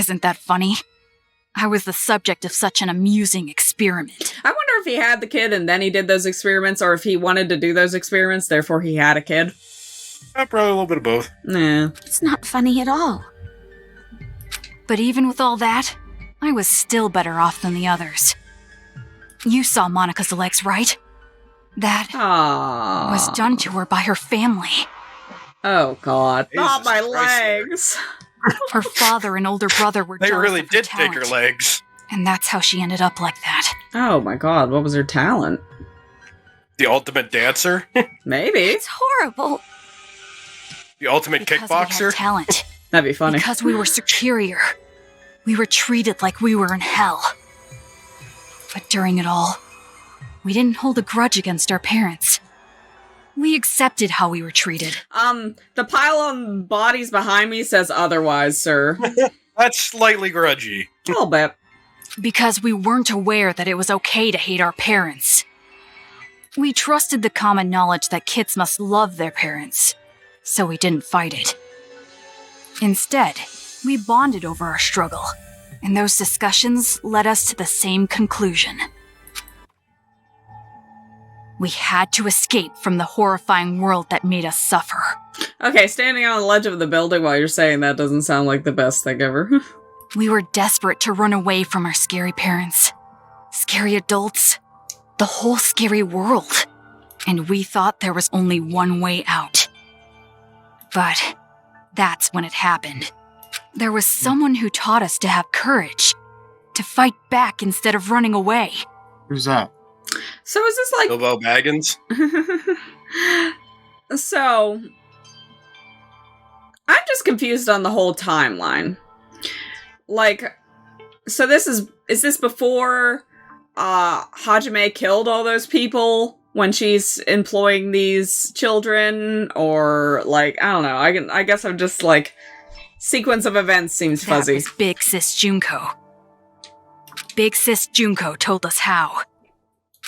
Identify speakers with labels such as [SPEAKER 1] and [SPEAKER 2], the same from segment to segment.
[SPEAKER 1] Isn't that funny? I was the subject of such an amusing experiment.
[SPEAKER 2] I wonder if he had the kid and then he did those experiments, or if he wanted to do those experiments, therefore he had a kid.
[SPEAKER 3] Probably a little bit of both.
[SPEAKER 2] Nah.
[SPEAKER 1] It's not funny at all. But even with all that, I was still better off than the others. You saw Monica's legs, right? That
[SPEAKER 2] Aww.
[SPEAKER 1] was done to her by her family.
[SPEAKER 2] Oh, God.
[SPEAKER 3] Jesus
[SPEAKER 2] Not my
[SPEAKER 3] Christ,
[SPEAKER 2] legs.
[SPEAKER 1] Her father and older brother were
[SPEAKER 3] They
[SPEAKER 1] jealous
[SPEAKER 3] really
[SPEAKER 1] of her
[SPEAKER 3] did take her
[SPEAKER 1] talent,
[SPEAKER 3] legs.
[SPEAKER 1] and that's how she ended up like that.
[SPEAKER 2] Oh, my God. What was her talent?
[SPEAKER 3] The ultimate dancer?
[SPEAKER 2] Maybe.
[SPEAKER 1] It's horrible.
[SPEAKER 3] The ultimate
[SPEAKER 1] Because we
[SPEAKER 3] kickboxer?
[SPEAKER 1] had talent.
[SPEAKER 2] That'd be funny.
[SPEAKER 1] Because we were superior. We were treated like we were in hell. But during it all, we didn't hold a grudge against our parents. We accepted how we were treated.
[SPEAKER 2] The pile on bodies behind me says otherwise, sir.
[SPEAKER 3] That's slightly grudgy.
[SPEAKER 2] A little bit.
[SPEAKER 1] Because we weren't aware that it was okay to hate our parents. We trusted the common knowledge that kids must love their parents, so we didn't fight it. Instead, we bonded over our struggle, and those discussions led us to the same conclusion. We had to escape from the horrifying world that made us suffer.
[SPEAKER 2] Okay, standing on the ledge of the building while you're saying that doesn't sound like the best thing ever.
[SPEAKER 1] We were desperate to run away from our scary parents, scary adults, the whole scary world. And we thought there was only one way out. But that's when it happened. There was someone who taught us to have courage, to fight back instead of running away.
[SPEAKER 4] Who's that?
[SPEAKER 2] So is this like...
[SPEAKER 3] Bilbo Baggins?
[SPEAKER 2] So... I'm just confused on the whole timeline. Like, so this is this before Hajime killed all those people when she's employing these children? Or, like, I don't know. I guess I'm just, like, sequence of events seems fuzzy.
[SPEAKER 1] That was Big Sis Junko. Big Sis Junko told us how.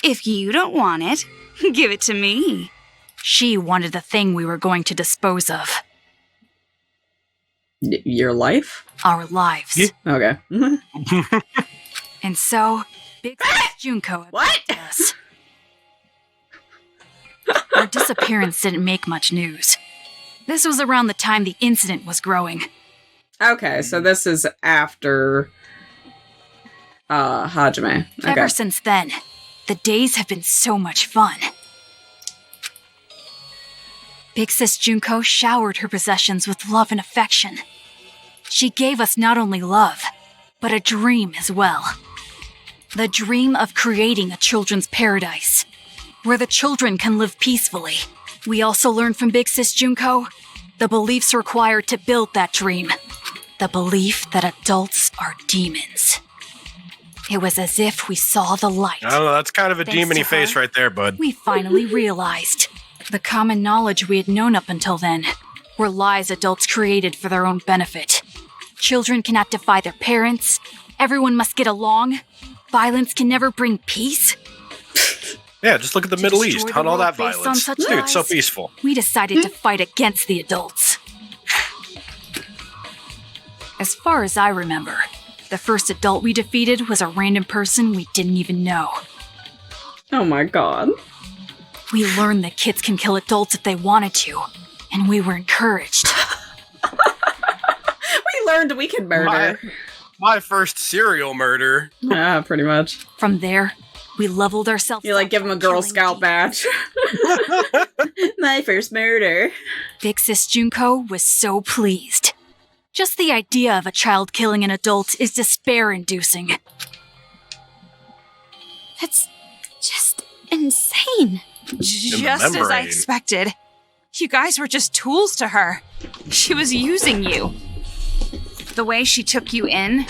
[SPEAKER 5] If you don't want it, give it to me.
[SPEAKER 1] She wanted the thing we were going to dispose of.
[SPEAKER 2] Your life?
[SPEAKER 1] Our lives.
[SPEAKER 3] Yeah.
[SPEAKER 2] Okay.
[SPEAKER 1] And so, Big Sis Junko abducted us. Our disappearance didn't make much news. This was around the time the incident was growing.
[SPEAKER 2] Okay, so this is after Hajime. Okay.
[SPEAKER 1] Ever since then, the days have been so much fun. Big Sis Junko showered her possessions with love and affection. She gave us not only love, but a dream as well. The dream of creating a children's paradise, where the children can live peacefully. We also learned from Big Sis Junko the beliefs required to build that dream. The belief that adults are demons. It was as if we saw the light.
[SPEAKER 3] I don't know, that's kind of a
[SPEAKER 1] Thanks
[SPEAKER 3] demon-y
[SPEAKER 1] to
[SPEAKER 3] face
[SPEAKER 1] her,
[SPEAKER 3] right there, bud.
[SPEAKER 1] We finally realized the common knowledge we had known up until then were lies adults created for their own benefit. Children cannot defy their parents. Everyone must get along. Violence can never bring peace.
[SPEAKER 3] Yeah, just look at the Middle
[SPEAKER 1] destroy
[SPEAKER 3] East.
[SPEAKER 1] the
[SPEAKER 3] Hunt all
[SPEAKER 1] world
[SPEAKER 3] that
[SPEAKER 1] based on
[SPEAKER 3] violence.
[SPEAKER 1] such
[SPEAKER 3] Dude, it's so
[SPEAKER 1] lies.
[SPEAKER 3] peaceful.
[SPEAKER 1] We decided to fight against the adults. As far as I remember, the first adult we defeated was a random person we didn't even know.
[SPEAKER 2] Oh my god.
[SPEAKER 1] We learned that kids can kill adults if they wanted to, and we were encouraged.
[SPEAKER 2] We learned we can murder.
[SPEAKER 3] My first serial murder.
[SPEAKER 2] Yeah, pretty much.
[SPEAKER 1] From there, we leveled ourselves
[SPEAKER 2] You like
[SPEAKER 1] up
[SPEAKER 2] give him a
[SPEAKER 1] for
[SPEAKER 2] Girl
[SPEAKER 1] killing
[SPEAKER 2] Scout
[SPEAKER 1] demons.
[SPEAKER 2] badge. My first murder.
[SPEAKER 1] Big Sis Junko was so pleased. Just the idea of a child killing an adult is despair-inducing.
[SPEAKER 5] That's just insane. Just as I
[SPEAKER 3] membrane.
[SPEAKER 5] expected. You guys were just tools to her. She was using you. The way she took you in,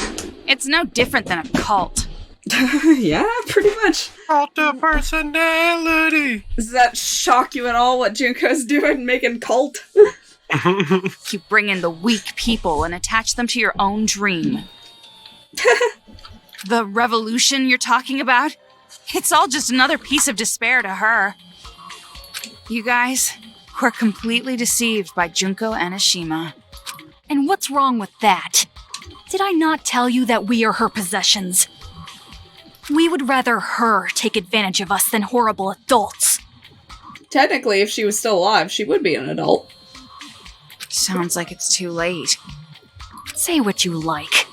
[SPEAKER 5] it's no different than a cult.
[SPEAKER 2] Yeah, pretty much.
[SPEAKER 3] Cult of personality.
[SPEAKER 2] Does that shock you at all what Junko's doing, making cult?
[SPEAKER 5] You bring in the weak people and attach them to your own dream. The revolution you're talking about, it's all just another piece of despair to her. You guys were completely deceived by Junko and Ashima.
[SPEAKER 1] And what's wrong with that? Did I not tell you that we are her possessions? We would rather her take advantage of us than horrible adults.
[SPEAKER 2] Technically, if she was still alive, she would be an adult.
[SPEAKER 5] Sounds like it's too late.
[SPEAKER 1] Say what you like.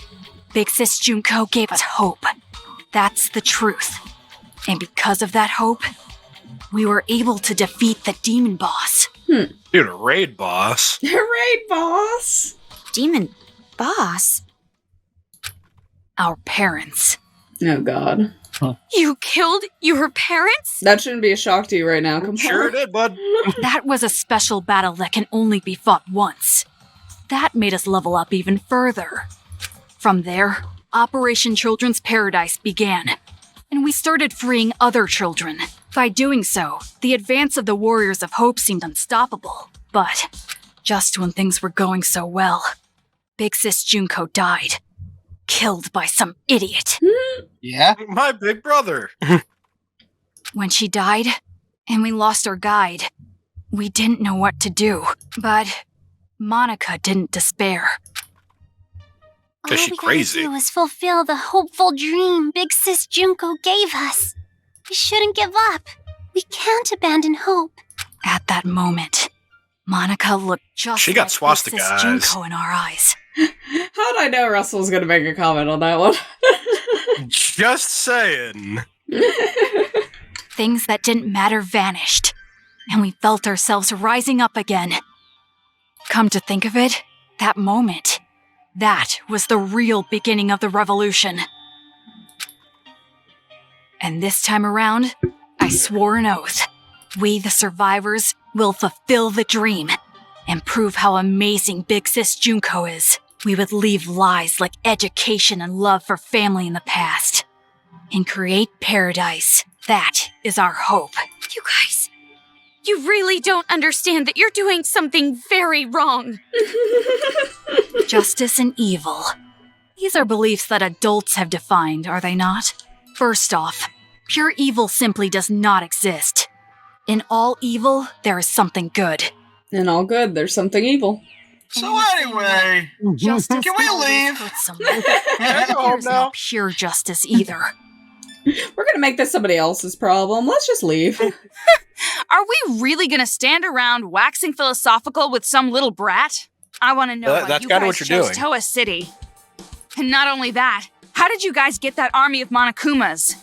[SPEAKER 1] Big Sis Junko gave us hope. That's the truth. And because of that hope, we were able to defeat the demon boss.
[SPEAKER 3] Dude, a raid boss.
[SPEAKER 2] Raid boss!
[SPEAKER 4] Demon boss?
[SPEAKER 1] Our parents.
[SPEAKER 2] Oh god.
[SPEAKER 4] You killed your parents?
[SPEAKER 2] That shouldn't be a shock to you right now. Come
[SPEAKER 3] Sure
[SPEAKER 2] on.
[SPEAKER 3] did, bud.
[SPEAKER 1] That was a special battle that can only be fought once. That made us level up even further. From there, Operation Children's Paradise began, and we started freeing other children. By doing so, the advance of the Warriors of Hope seemed unstoppable. But just when things were going so well, Big Sis Junko died. Killed by some idiot.
[SPEAKER 6] Yeah?
[SPEAKER 3] My big brother.
[SPEAKER 1] When she died, and we lost our guide, we didn't know what to do. But Monica didn't despair.
[SPEAKER 3] 'Cause
[SPEAKER 4] All
[SPEAKER 3] she
[SPEAKER 4] we
[SPEAKER 3] crazy.
[SPEAKER 4] gotta do is fulfill the hopeful dream Big Sis Junko gave us. We shouldn't give up. We can't abandon hope.
[SPEAKER 1] At that moment, Monica looked just
[SPEAKER 3] She got
[SPEAKER 1] like
[SPEAKER 3] swastika
[SPEAKER 1] Big Sis
[SPEAKER 3] eyes.
[SPEAKER 1] Junko in our eyes.
[SPEAKER 2] How'd I know Russell was gonna make a comment on that one?
[SPEAKER 3] Just saying.
[SPEAKER 1] Things that didn't matter vanished, and we felt ourselves rising up again. Come to think of it, that moment, that was the real beginning of the revolution. And this time around, I swore an oath. We, the survivors, will fulfill the dream and prove how amazing Big Sis Junko is. We would leave lies like education and love for family in the past and create paradise. That is our hope.
[SPEAKER 4] You guys, you really don't understand that you're doing something very wrong.
[SPEAKER 1] Justice and evil. These are beliefs that adults have defined, are they not? First off, pure evil simply does not exist. In all evil, there is something good.
[SPEAKER 2] In all good, there's something evil.
[SPEAKER 6] So anyway,
[SPEAKER 1] Justice
[SPEAKER 6] can we
[SPEAKER 1] always
[SPEAKER 6] leave?
[SPEAKER 1] hurts someone.
[SPEAKER 3] Can I go home
[SPEAKER 1] There's no
[SPEAKER 3] now?
[SPEAKER 1] pure justice either.
[SPEAKER 2] We're gonna make this somebody else's problem. Let's just leave.
[SPEAKER 5] Are we really gonna stand around waxing philosophical with some little brat? I want to know why
[SPEAKER 3] That's
[SPEAKER 5] you
[SPEAKER 3] kinda
[SPEAKER 5] guys
[SPEAKER 3] what you're
[SPEAKER 5] chose
[SPEAKER 3] doing.
[SPEAKER 5] Toa City. And not only that, how did you guys get that army of Monokumas?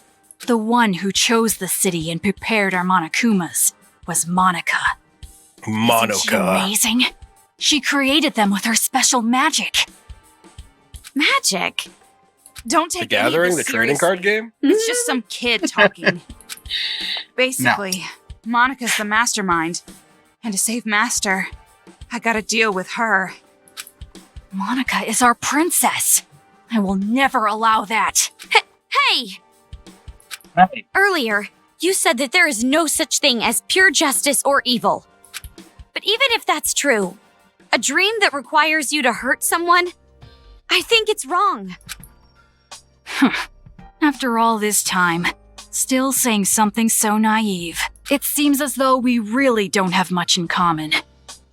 [SPEAKER 1] The one who chose the city and prepared our Monokumas was Monica. Isn't she
[SPEAKER 3] Monica.
[SPEAKER 1] amazing? She created them with her special magic.
[SPEAKER 5] Magic? Don't take
[SPEAKER 3] The Gathering,
[SPEAKER 5] any
[SPEAKER 3] the
[SPEAKER 5] of this
[SPEAKER 3] trading card
[SPEAKER 5] seriously.
[SPEAKER 3] game?
[SPEAKER 5] It's just some kid talking. Basically, Monica's the mastermind. And to save Master, I gotta deal with her.
[SPEAKER 1] Monica is our princess. I will never allow that.
[SPEAKER 4] Hey! Earlier, you said that there is no such thing as pure justice or evil. But even if that's true, a dream that requires you to hurt someone, I think it's wrong.
[SPEAKER 1] After all this time, still saying something so naive. It seems as though we really don't have much in common.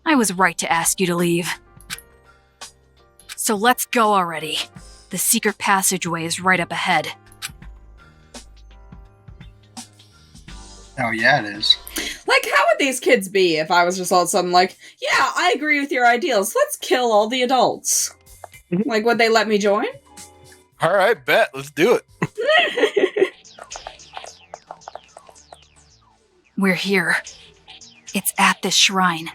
[SPEAKER 1] I was right to ask you to leave. So let's go already. The secret passageway is right up ahead.
[SPEAKER 6] Oh yeah, it is.
[SPEAKER 2] Like, how would these kids be if I was just all of a sudden like, yeah, I agree with your ideals. Let's kill all the adults. Like, would they let me join?
[SPEAKER 3] All right, bet. Let's do it.
[SPEAKER 1] We're here. It's at this shrine.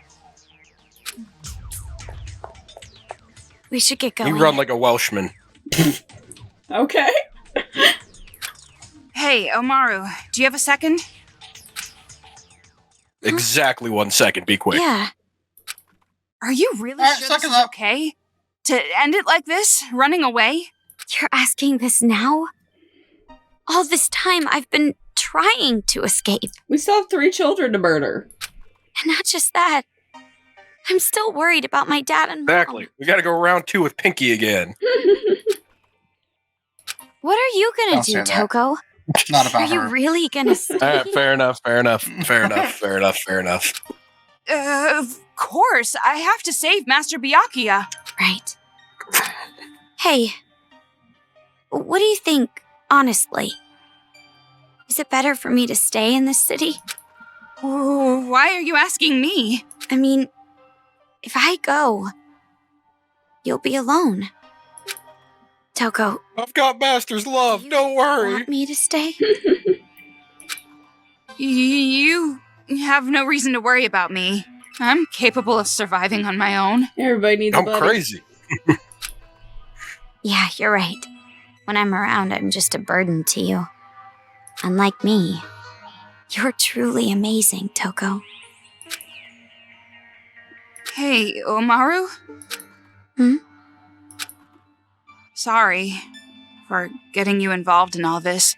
[SPEAKER 4] We should get
[SPEAKER 3] You
[SPEAKER 4] going.
[SPEAKER 3] run like a Welshman.
[SPEAKER 2] Okay.
[SPEAKER 5] Hey, Omaru, do you have a second?
[SPEAKER 3] Exactly 1 second. Be quick.
[SPEAKER 4] Yeah.
[SPEAKER 5] Are you really
[SPEAKER 6] Alright,
[SPEAKER 5] sure
[SPEAKER 6] suck
[SPEAKER 5] this
[SPEAKER 6] it
[SPEAKER 5] is
[SPEAKER 6] up.
[SPEAKER 5] okay? To end it like this? Running away?
[SPEAKER 4] You're asking this now? All this time I've been trying to escape.
[SPEAKER 2] We still have 3 children to murder.
[SPEAKER 4] And not just that. I'm still worried about my dad and mom.
[SPEAKER 3] Exactly. We got to go round 2 with Pinky again.
[SPEAKER 4] What are you gonna
[SPEAKER 6] Don't
[SPEAKER 4] do,
[SPEAKER 6] say that.
[SPEAKER 4] Toko?
[SPEAKER 6] It's not
[SPEAKER 4] Are
[SPEAKER 6] about
[SPEAKER 4] you
[SPEAKER 6] her.
[SPEAKER 4] really gonna stay?
[SPEAKER 3] All right, fair enough. Fair enough. Fair enough. Fair enough. Fair enough.
[SPEAKER 5] Of course, I have to save Master Byakuya.
[SPEAKER 4] Right. Hey, what do you think, honestly? Is it better for me to stay in this city?
[SPEAKER 5] Why are you asking me?
[SPEAKER 4] I mean, if I go, you'll be alone. Toko,
[SPEAKER 3] I've got Master's love. Don't worry.
[SPEAKER 4] want me to stay?
[SPEAKER 5] You have no reason to worry about me. I'm capable of surviving on my own.
[SPEAKER 2] Everybody needs a
[SPEAKER 3] I'm
[SPEAKER 2] buddy.
[SPEAKER 3] crazy.
[SPEAKER 4] Yeah, you're right. When I'm around, I'm just a burden to you. Unlike me, you're truly amazing, Toko.
[SPEAKER 5] Hey, Omaru?
[SPEAKER 4] Hmm?
[SPEAKER 5] Sorry for getting you involved in all this.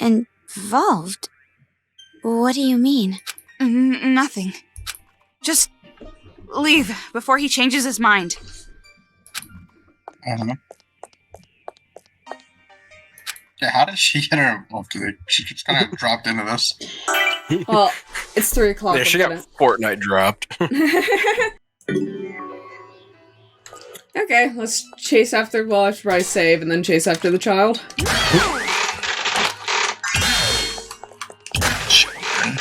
[SPEAKER 4] Involved? What do you mean?
[SPEAKER 5] Nothing. Just leave before he changes his mind.
[SPEAKER 6] I don't know. Yeah, how did she get her involved today? She just kind of dropped into this.
[SPEAKER 2] Well, it's 3 o'clock.
[SPEAKER 3] Yeah, she got Fortnite dropped.
[SPEAKER 2] Okay, let's chase after. Well, I should probably save and then chase after the child.
[SPEAKER 6] Children.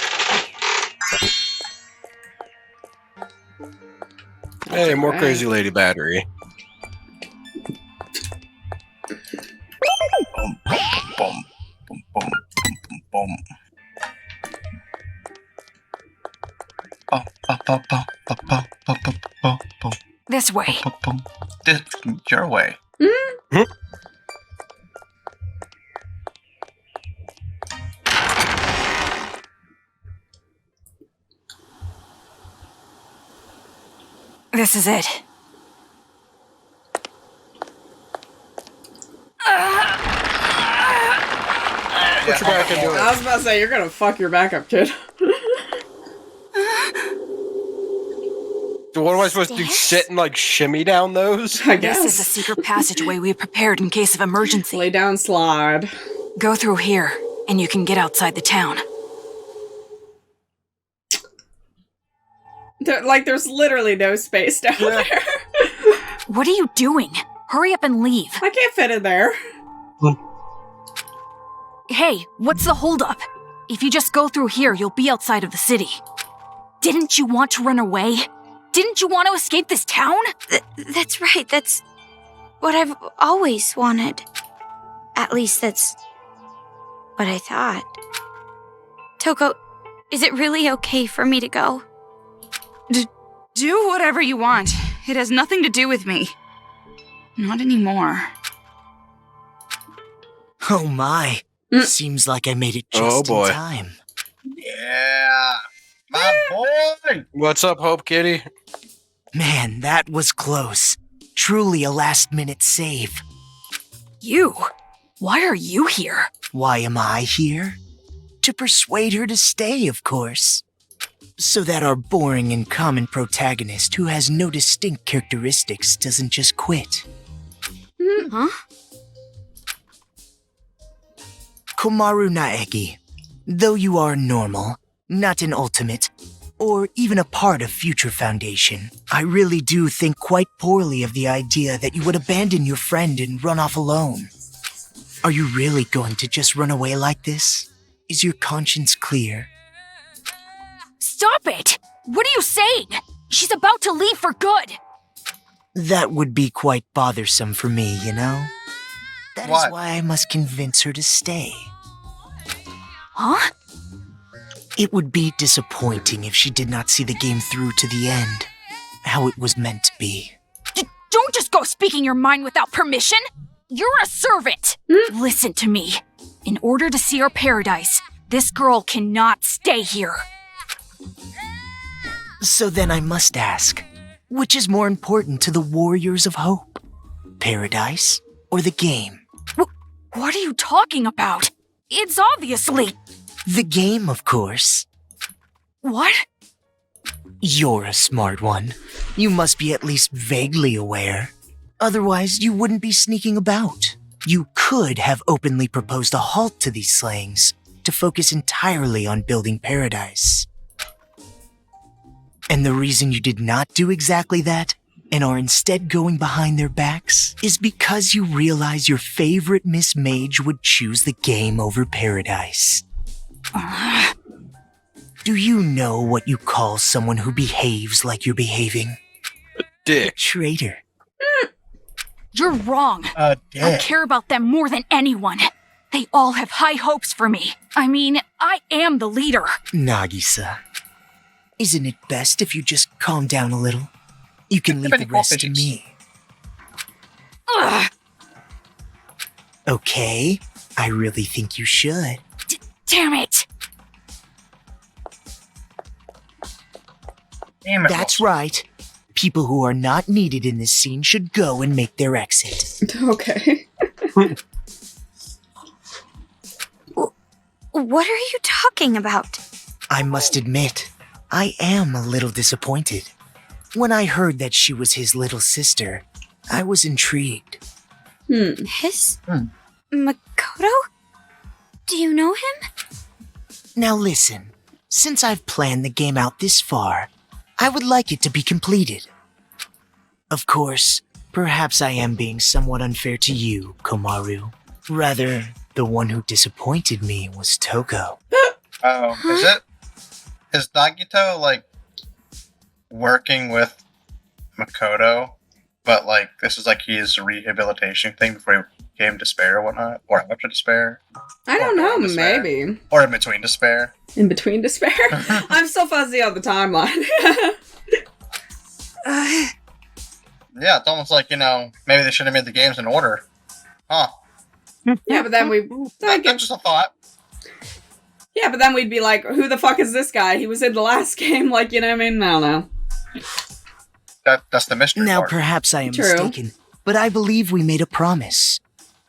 [SPEAKER 3] Hey, more
[SPEAKER 2] Alright.
[SPEAKER 3] crazy lady battery.
[SPEAKER 6] Boom, boom, boom, boom, boom, boom, boom. Boom, boom, boom, boom, boom, boom, boom, boom, boom,
[SPEAKER 1] This way.
[SPEAKER 6] boom, boom. This, your way.
[SPEAKER 1] This is it.
[SPEAKER 3] What's your back doing?
[SPEAKER 2] I was about to say, you're gonna fuck your back up, kid.
[SPEAKER 3] So what am I supposed to do?
[SPEAKER 4] Stairs?
[SPEAKER 3] Sit and like shimmy down those?
[SPEAKER 2] I
[SPEAKER 1] This is a
[SPEAKER 2] guess.
[SPEAKER 1] secret passageway we prepared in case of emergency.
[SPEAKER 2] Lay down, slide.
[SPEAKER 1] Go through here, and you can get outside the town.
[SPEAKER 2] There's literally no space down
[SPEAKER 3] Yeah.
[SPEAKER 2] there.
[SPEAKER 1] What are you doing? Hurry up and leave.
[SPEAKER 2] I can't fit in there.
[SPEAKER 1] Hey, what's the holdup? If you just go through here, you'll be outside of the city. Didn't you want to run away? Didn't you want to escape this town?
[SPEAKER 4] That's right, that's what I've always wanted. At least that's what I thought. Toko, is it really okay for me to go?
[SPEAKER 5] Do whatever you want. It has nothing to do with me. Not anymore.
[SPEAKER 7] Oh my.
[SPEAKER 2] Mm.
[SPEAKER 7] Seems like I made it
[SPEAKER 3] Oh,
[SPEAKER 7] just
[SPEAKER 3] boy.
[SPEAKER 7] in time.
[SPEAKER 6] Yeah, my boy.
[SPEAKER 3] What's up, Hope Kitty?
[SPEAKER 7] Man, that was close. Truly a last-minute save.
[SPEAKER 1] You? Why are you here?
[SPEAKER 7] Why am I here? To persuade her to stay, of course. So that our boring and common protagonist who has no distinct characteristics doesn't just quit.
[SPEAKER 4] Huh?
[SPEAKER 7] Komaru Naegi, though you are normal, not an ultimate, or even a part of Future Foundation, I really do think quite poorly of the idea that you would abandon your friend and run off alone. Are you really going to just run away like this? Is your conscience clear?
[SPEAKER 1] Stop it! What are you saying? She's about to leave for good!
[SPEAKER 7] That would be quite bothersome for me, you know? That is
[SPEAKER 6] What?
[SPEAKER 7] why I must convince her to stay.
[SPEAKER 1] Huh?
[SPEAKER 7] It would be disappointing if she did not see the game through to the end, how it was meant to be.
[SPEAKER 1] Don't just go speaking your mind without permission! You're a servant! Listen to me. In order to see our paradise, this girl cannot stay here.
[SPEAKER 7] So then I must ask, which is more important to the Warriors of Hope? Paradise or the game?
[SPEAKER 1] What are you talking about? It's obviously...
[SPEAKER 7] The game, of course.
[SPEAKER 1] What?
[SPEAKER 7] You're a smart one. You must be at least vaguely aware. Otherwise, you wouldn't be sneaking about. You could have openly proposed a halt to these slayings to focus entirely on building paradise. And the reason you did not do exactly that and are instead going behind their backs is because you realize your favorite Miss Mage would choose the game over paradise. Do you know what you call someone who behaves like you're behaving?
[SPEAKER 3] Dick.
[SPEAKER 7] Traitor.
[SPEAKER 1] You're wrong. I
[SPEAKER 6] Dick.
[SPEAKER 1] care about them more than anyone. They all have high hopes for me. I mean, I am the leader.
[SPEAKER 7] Nagisa, isn't it best if you just calm down a little? You can leave the rest to me.
[SPEAKER 1] Ugh.
[SPEAKER 7] Okay, I really think you should.
[SPEAKER 1] Damn it.
[SPEAKER 6] Damn it,
[SPEAKER 7] That's right. People who are not needed in this scene should go and make their exit.
[SPEAKER 2] Okay.
[SPEAKER 4] What are you talking about?
[SPEAKER 7] I must admit, I am a little disappointed. When I heard that she was his little sister, I was intrigued.
[SPEAKER 4] His? Makoto? Do you know him?
[SPEAKER 7] Now listen, since I've planned the game out this far, I would like it to be completed. Of course, perhaps I am being somewhat unfair to you, Komaru. Rather, the one who disappointed me was Toko.
[SPEAKER 6] Oh, is Nagito, like, working with Makoto, but, like, this is, like, his rehabilitation thing before he came to despair or whatnot? Or after despair?
[SPEAKER 2] I don't know, maybe.
[SPEAKER 6] Or in between despair?
[SPEAKER 2] In between despair? I'm so fuzzy on the timeline.
[SPEAKER 6] Yeah, it's almost like, maybe they should have made the games in order. Huh.
[SPEAKER 2] Yeah, but then
[SPEAKER 6] That's just a thought.
[SPEAKER 2] Yeah, but then we'd be like, who the fuck is this guy? He was in the last game, like, you know what I mean? I don't know.
[SPEAKER 6] That's the mystery
[SPEAKER 7] Now
[SPEAKER 6] part.
[SPEAKER 7] perhaps I am
[SPEAKER 2] True.
[SPEAKER 7] mistaken, but I believe we made a promise.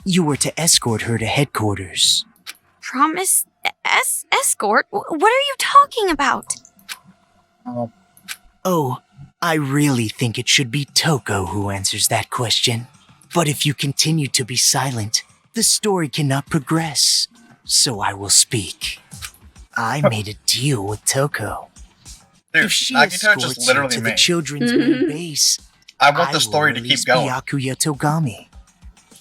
[SPEAKER 7] You were to escort her to headquarters.
[SPEAKER 4] Promise? Escort? What are you talking about?
[SPEAKER 7] Oh, I really think it should be Toko who answers that question. But if you continue to be silent, the story cannot progress. So I will speak. I made a deal with Toko.
[SPEAKER 6] Dude,
[SPEAKER 7] If she
[SPEAKER 6] Nagito
[SPEAKER 7] escorts
[SPEAKER 6] just
[SPEAKER 7] you
[SPEAKER 6] literally
[SPEAKER 7] to
[SPEAKER 6] me.
[SPEAKER 7] the children's main base,
[SPEAKER 6] I want the story
[SPEAKER 7] will
[SPEAKER 6] to keep
[SPEAKER 7] release
[SPEAKER 6] going.
[SPEAKER 7] Byakuya Togami.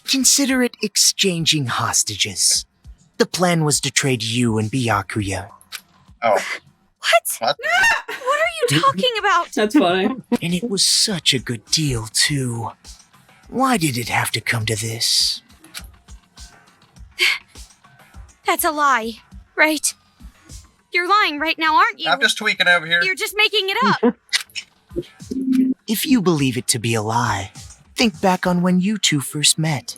[SPEAKER 7] Consider it exchanging hostages. The plan was to trade you and Byakuya,
[SPEAKER 6] Oh,
[SPEAKER 4] What?
[SPEAKER 6] what?
[SPEAKER 4] What are you talking about?
[SPEAKER 2] That's funny.
[SPEAKER 7] and it was such a good deal, too. Why did it have to come to this?
[SPEAKER 4] That's a lie, right? You're lying right now, aren't you?
[SPEAKER 6] I'm just tweaking over here.
[SPEAKER 4] You're just making it up.
[SPEAKER 7] If you believe it to be a lie, think back on when you two first met.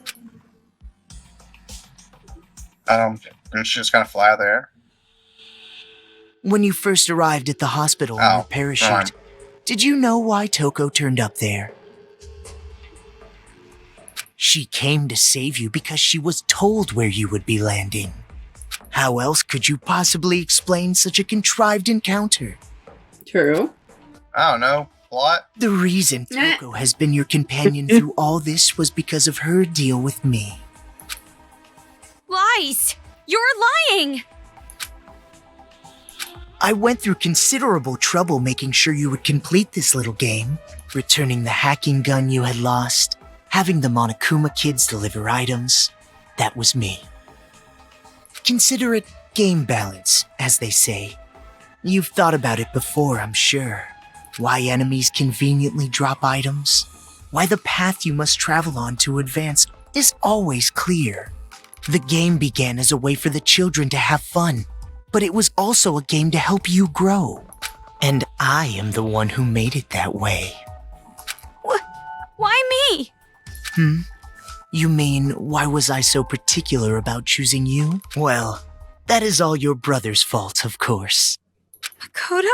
[SPEAKER 6] Didn't she just kind of fly out there?
[SPEAKER 7] When you first arrived at the hospital in
[SPEAKER 6] Oh,
[SPEAKER 7] your parachute,
[SPEAKER 6] right.
[SPEAKER 7] did you know why Toko turned up there? She came to save you because she was told where you would be landing. How else could you possibly explain such a contrived encounter?
[SPEAKER 2] True.
[SPEAKER 6] I don't know. Plot?
[SPEAKER 7] The reason Toko has been your companion through all this was because of her deal with me.
[SPEAKER 4] Lies! You're lying!
[SPEAKER 7] I went through considerable trouble making sure you would complete this little game, returning the hacking gun you had lost, having the Monokuma kids deliver items. That was me. Consider it game balance, as they say. You've thought about it before, I'm sure. Why enemies conveniently drop items? Why the path you must travel on to advance is always clear. The game began as a way for the children to have fun, but it was also a game to help you grow. And I am the one who made it that way.
[SPEAKER 4] Why me?
[SPEAKER 7] You mean, why was I so particular about choosing you? Well, that is all your brother's fault, of course.
[SPEAKER 4] Makoto?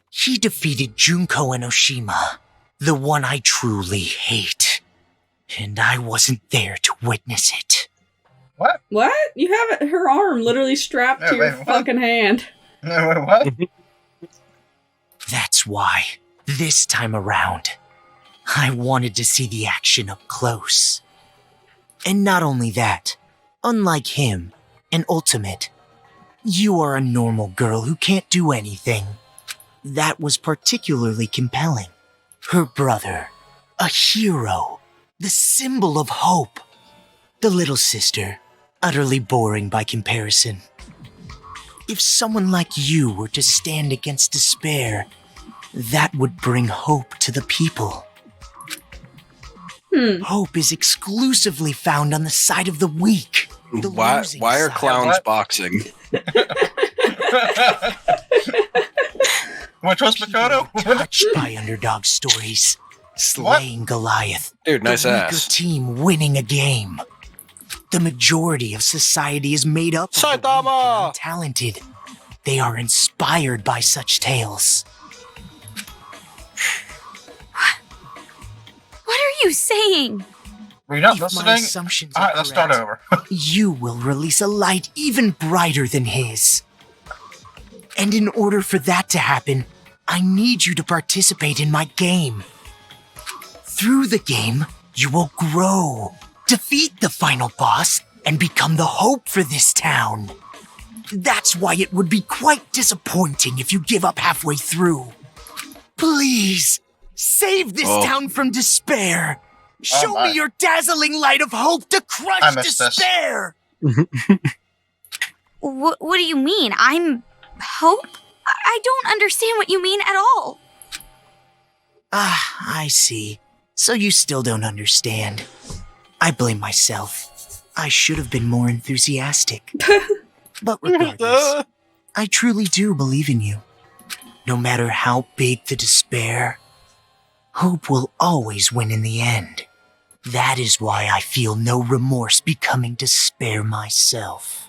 [SPEAKER 7] He defeated Junko and Oshima, the one I truly hate. And I wasn't there to witness it.
[SPEAKER 6] What?
[SPEAKER 2] What? You have her arm literally strapped to your
[SPEAKER 6] wait, what?
[SPEAKER 2] fucking hand.
[SPEAKER 6] No, wait, what?
[SPEAKER 7] That's why, this time around, I wanted to see the action up close. And not only that, unlike him, an ultimate, you are a normal girl who can't do anything. That was particularly compelling. Her brother, a hero, the symbol of hope. The little sister, utterly boring by comparison. If someone like you were to stand against despair, that would bring hope to the people. Hope is exclusively found on the side of the weak. The losing
[SPEAKER 3] Why are
[SPEAKER 7] side.
[SPEAKER 3] clowns
[SPEAKER 6] What?
[SPEAKER 3] boxing?
[SPEAKER 6] Which was Makoto?
[SPEAKER 7] Touched by underdog stories, slaying Goliath.
[SPEAKER 3] Dude, nice
[SPEAKER 7] the weaker
[SPEAKER 3] ass.
[SPEAKER 7] team winning a game. The majority of society is made up of the weak
[SPEAKER 3] Saitama!
[SPEAKER 7] and talented. They are inspired by such tales.
[SPEAKER 4] What are you saying?
[SPEAKER 6] Were you not
[SPEAKER 7] If my
[SPEAKER 6] listening?
[SPEAKER 7] assumptions are
[SPEAKER 6] Alright, let's start
[SPEAKER 7] correct,
[SPEAKER 6] over.
[SPEAKER 7] you will release a light even brighter than his. And in order for that to happen, I need you to participate in my game. Through the game, you will grow, defeat the final boss, and become the hope for this town. That's why it would be quite disappointing if you give up halfway through. Please, save this
[SPEAKER 3] Oh.
[SPEAKER 7] town from despair. Show
[SPEAKER 6] my.
[SPEAKER 7] me your dazzling light of hope to
[SPEAKER 6] I
[SPEAKER 7] crush
[SPEAKER 6] missed this.
[SPEAKER 7] despair.
[SPEAKER 4] What do you mean? I'm hope? I don't understand what you mean at all.
[SPEAKER 7] Ah, I see. So you still don't understand. I blame myself. I should have been more enthusiastic. But regardless, I truly do believe in you. No matter how big the despair, hope will always win in the end. That is why I feel no remorse becoming despair myself.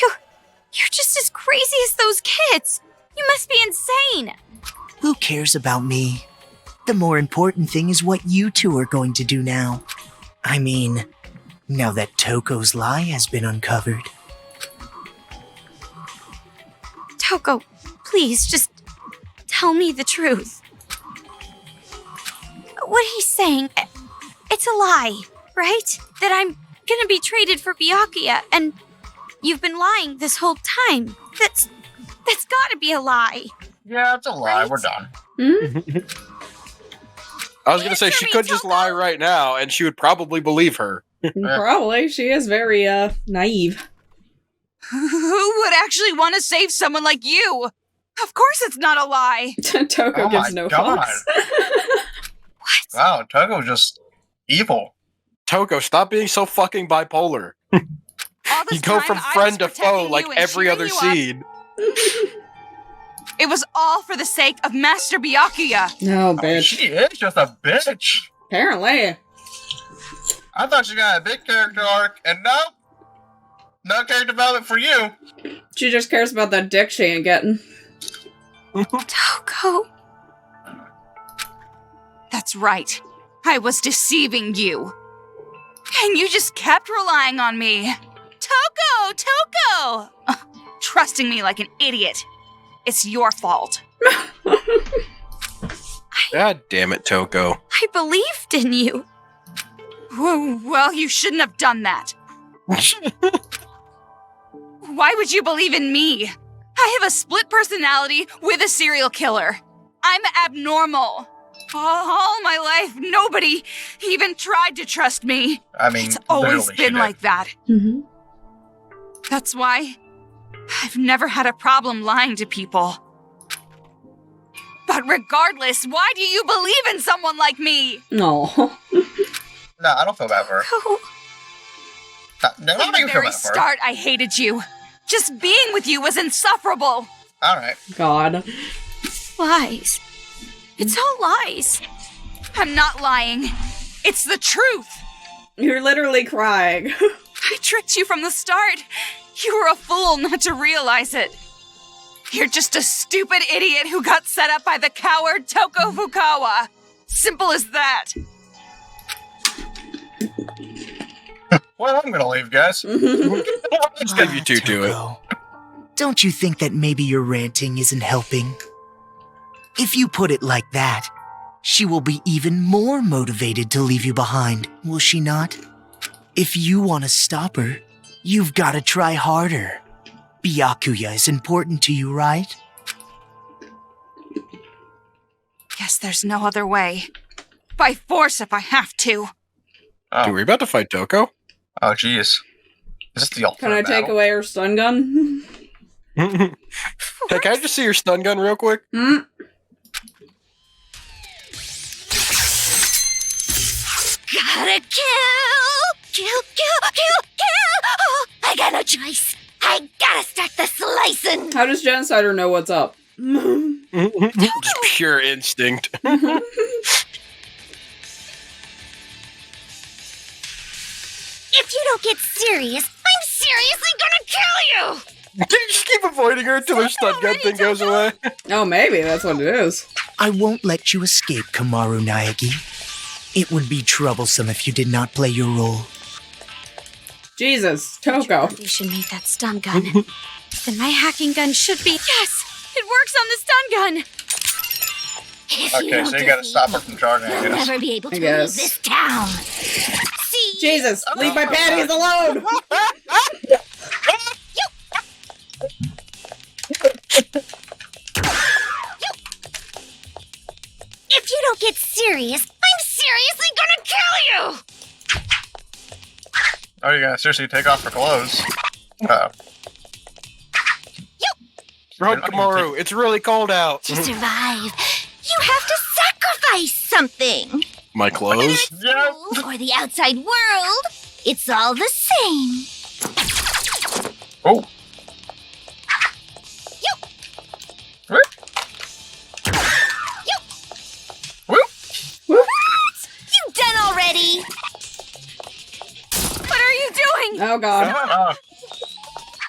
[SPEAKER 4] You're just as crazy as those kids. You must be insane.
[SPEAKER 7] Who cares about me? The more important thing is what you two are going to do now. I mean, now that Toko's lie has been uncovered.
[SPEAKER 4] Toko, please just tell me the truth. What he's saying, it's a lie, right? That I'm gonna be traded for Byakuya, and you've been lying this whole time. That's gotta be a lie.
[SPEAKER 6] Yeah, it's a lie.
[SPEAKER 4] Right?
[SPEAKER 6] We're done.
[SPEAKER 3] I was gonna say
[SPEAKER 4] Answer
[SPEAKER 3] she
[SPEAKER 4] me,
[SPEAKER 3] could just
[SPEAKER 4] Toko!
[SPEAKER 3] lie right now, and she would probably believe her.
[SPEAKER 2] Probably. She is very, naive.
[SPEAKER 5] Who would actually want to save someone like you? Of course it's not a lie.
[SPEAKER 2] Toko
[SPEAKER 6] Oh
[SPEAKER 2] gives
[SPEAKER 6] my
[SPEAKER 2] no
[SPEAKER 6] God.
[SPEAKER 2] fucks.
[SPEAKER 4] What?
[SPEAKER 6] Wow, Togo's just evil.
[SPEAKER 3] Toko, stop being so fucking bipolar.
[SPEAKER 5] All this
[SPEAKER 3] You go
[SPEAKER 5] time,
[SPEAKER 3] from
[SPEAKER 5] I
[SPEAKER 3] friend
[SPEAKER 5] was
[SPEAKER 3] to foe
[SPEAKER 5] protecting
[SPEAKER 3] like
[SPEAKER 5] you and
[SPEAKER 3] every
[SPEAKER 5] cheering
[SPEAKER 3] other
[SPEAKER 5] you up.
[SPEAKER 3] scene.
[SPEAKER 5] It was all for the sake of Master Byakuya.
[SPEAKER 2] No,
[SPEAKER 6] Oh,
[SPEAKER 2] bitch.
[SPEAKER 6] she is just a bitch.
[SPEAKER 2] Apparently.
[SPEAKER 6] I thought she got a big character arc, and nope. No character development for you.
[SPEAKER 2] She just cares about that dick she ain't getting.
[SPEAKER 4] Toko.
[SPEAKER 5] That's right. I was deceiving you. And you just kept relying on me. Toko! Ugh, trusting me like an idiot. It's your fault.
[SPEAKER 3] God damn it, Toko.
[SPEAKER 4] I believed in you.
[SPEAKER 5] Well, you shouldn't have done that. Why would you believe in me? I have a split personality with a serial killer. I'm abnormal. All my life, nobody even tried to trust me.
[SPEAKER 6] I mean,
[SPEAKER 5] It's always
[SPEAKER 6] literally she
[SPEAKER 5] been
[SPEAKER 6] did.
[SPEAKER 5] like that.
[SPEAKER 2] Mm-hmm.
[SPEAKER 5] That's why I've never had a problem lying to people. But regardless, why do you believe in someone like me?
[SPEAKER 2] No.
[SPEAKER 6] No, I don't feel bad for her.
[SPEAKER 4] Toko.
[SPEAKER 6] No,
[SPEAKER 5] From
[SPEAKER 6] don't make
[SPEAKER 5] the
[SPEAKER 6] me feel
[SPEAKER 5] very
[SPEAKER 6] bad for her.
[SPEAKER 5] start, I hated you. Just being with you was insufferable.
[SPEAKER 6] Alright.
[SPEAKER 2] God.
[SPEAKER 4] Lies. It's all lies.
[SPEAKER 5] I'm not lying. It's the truth.
[SPEAKER 2] You're literally crying.
[SPEAKER 5] I tricked you from the start. You were a fool not to realize it. You're just a stupid idiot who got set up by the coward Toko Fukawa. Simple as that.
[SPEAKER 6] Well, I'm gonna leave, guys.
[SPEAKER 3] Let's leave you two to it.
[SPEAKER 7] Toko, don't you think that maybe your ranting isn't helping? If you put it like that, she will be even more motivated to leave you behind, will she not? If you want to stop her, you've got to try harder. Byakuya is important to you, right?
[SPEAKER 5] Guess there's no other way. By force if I have to.
[SPEAKER 6] Oh,
[SPEAKER 3] Dude, we're about to fight Toko?
[SPEAKER 6] oh, jeez. Is this the ultimate
[SPEAKER 2] Can I take
[SPEAKER 6] battle?
[SPEAKER 2] away her stun gun?
[SPEAKER 3] Hey, can I just see your stun gun real quick?
[SPEAKER 2] Hmm?
[SPEAKER 4] Gotta kill! Oh, I got no choice. I gotta start the slicing.
[SPEAKER 2] How does Genocider know what's up?
[SPEAKER 3] Just pure instinct.
[SPEAKER 4] If you don't get serious, I'm seriously gonna kill you!
[SPEAKER 3] Can you just keep avoiding her until her stun gun thing goes away?
[SPEAKER 2] Oh, maybe that's what it is.
[SPEAKER 7] I won't let you escape, Komaru Naegi. It would be troublesome if you did not play your role.
[SPEAKER 2] Jesus, Toko.
[SPEAKER 4] You should make that stun gun. Then my hacking gun should be. Yes! It works on the stun gun! If
[SPEAKER 6] Okay, so you gotta stop her from charging, I
[SPEAKER 4] You'll
[SPEAKER 6] guess.
[SPEAKER 4] never be able to
[SPEAKER 2] I
[SPEAKER 4] leave
[SPEAKER 2] guess.
[SPEAKER 4] this town. See?
[SPEAKER 2] Jesus, leave my panties alone!
[SPEAKER 4] If you don't get serious, I'm seriously gonna kill you!
[SPEAKER 6] Oh, you're gonna seriously take off her clothes? Uh-oh.
[SPEAKER 3] Run, Komaru, it's really cold out.
[SPEAKER 4] To survive, you have to sacrifice something.
[SPEAKER 3] My clothes?
[SPEAKER 6] Yes!
[SPEAKER 4] Or the outside world, it's all the same.
[SPEAKER 6] Oh. Whoop. Whoop.
[SPEAKER 4] You done already?
[SPEAKER 5] What are you doing?
[SPEAKER 2] Oh, God.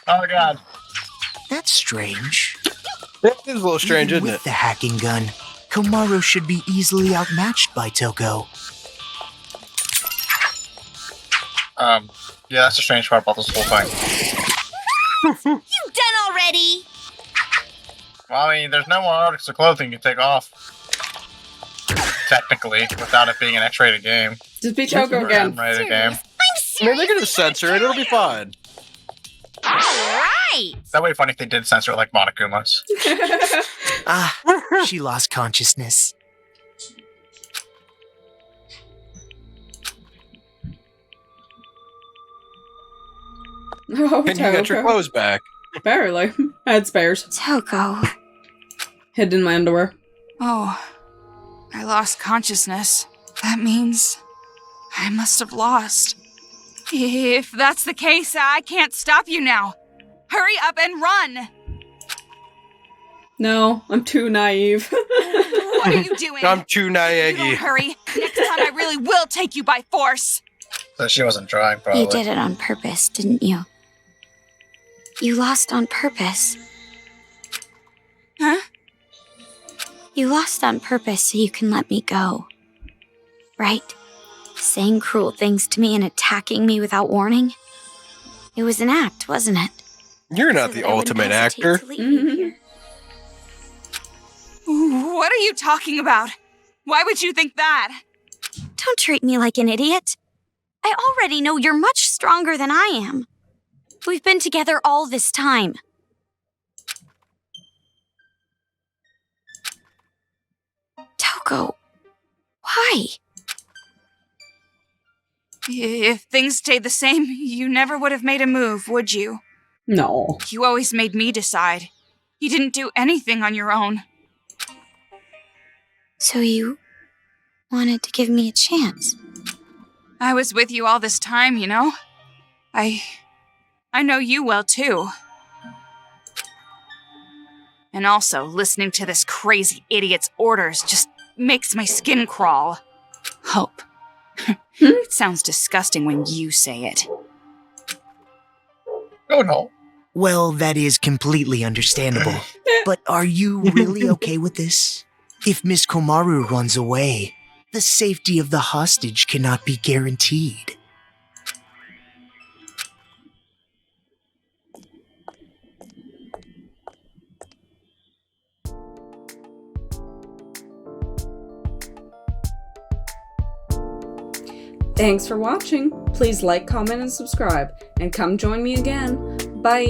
[SPEAKER 6] Oh, God.
[SPEAKER 7] That's strange.
[SPEAKER 3] It is a little strange,
[SPEAKER 7] Even
[SPEAKER 3] isn't
[SPEAKER 7] with
[SPEAKER 3] it?
[SPEAKER 7] the hacking gun, Komaru should be easily outmatched by Toko.
[SPEAKER 6] Yeah, that's the strange part about this whole thing.
[SPEAKER 4] You done already?
[SPEAKER 6] Well, I mean, there's no more articles of clothing you can take off. Technically, without it being an X-rated game.
[SPEAKER 2] Just be Toko again.
[SPEAKER 6] M-rated game.
[SPEAKER 4] I'm
[SPEAKER 3] I
[SPEAKER 4] serious.
[SPEAKER 3] mean, they can just censor it, it'll be fine.
[SPEAKER 4] Alright.
[SPEAKER 6] That would be funny if they did censor it like Monokuma's.
[SPEAKER 7] Ah, she lost consciousness.
[SPEAKER 2] Oh,
[SPEAKER 3] And you got your
[SPEAKER 2] Toko.
[SPEAKER 3] clothes back.
[SPEAKER 2] Barely. I had spares.
[SPEAKER 4] Toko.
[SPEAKER 2] Hidden in my underwear.
[SPEAKER 5] Oh, I lost consciousness. That means I must have lost. If that's the case, I can't stop you now. Hurry up and run!
[SPEAKER 2] No, I'm too naive.
[SPEAKER 5] What are you doing?
[SPEAKER 3] I'm too
[SPEAKER 5] You don't
[SPEAKER 3] Naegi.
[SPEAKER 5] hurry. Next time I really will take you by force.
[SPEAKER 6] So she wasn't trying, probably.
[SPEAKER 4] You did it on purpose, didn't you? You lost on purpose.
[SPEAKER 5] Huh?
[SPEAKER 4] You lost on purpose so you can let me go. Right? Saying cruel things to me and attacking me without warning. It was an act, wasn't it?
[SPEAKER 3] You're not
[SPEAKER 4] So
[SPEAKER 3] the
[SPEAKER 4] that I wouldn't
[SPEAKER 3] ultimate
[SPEAKER 4] hesitate
[SPEAKER 3] actor.
[SPEAKER 4] to leave you
[SPEAKER 2] Mhm.
[SPEAKER 4] here.
[SPEAKER 5] What are you talking about? Why would you think that?
[SPEAKER 4] Don't treat me like an idiot. I already know you're much stronger than I am. We've been together all this time. Toko, why?
[SPEAKER 5] If things stayed the same, you never would have made a move, would you?
[SPEAKER 2] No.
[SPEAKER 5] You always made me decide. You didn't do anything on your own.
[SPEAKER 4] So you wanted to give me a chance?
[SPEAKER 5] I was with you all this time, you know? I know you well, too. And also, listening to this crazy idiot's orders just makes my skin crawl. Hope. It sounds disgusting when you say it.
[SPEAKER 6] Oh, no.
[SPEAKER 7] Well, that is completely understandable. But are you really okay with this? If Miss Komaru runs away, the safety of the hostage cannot be guaranteed.
[SPEAKER 2] Thanks for watching. Please like, comment, and subscribe. And come join me again. Bye.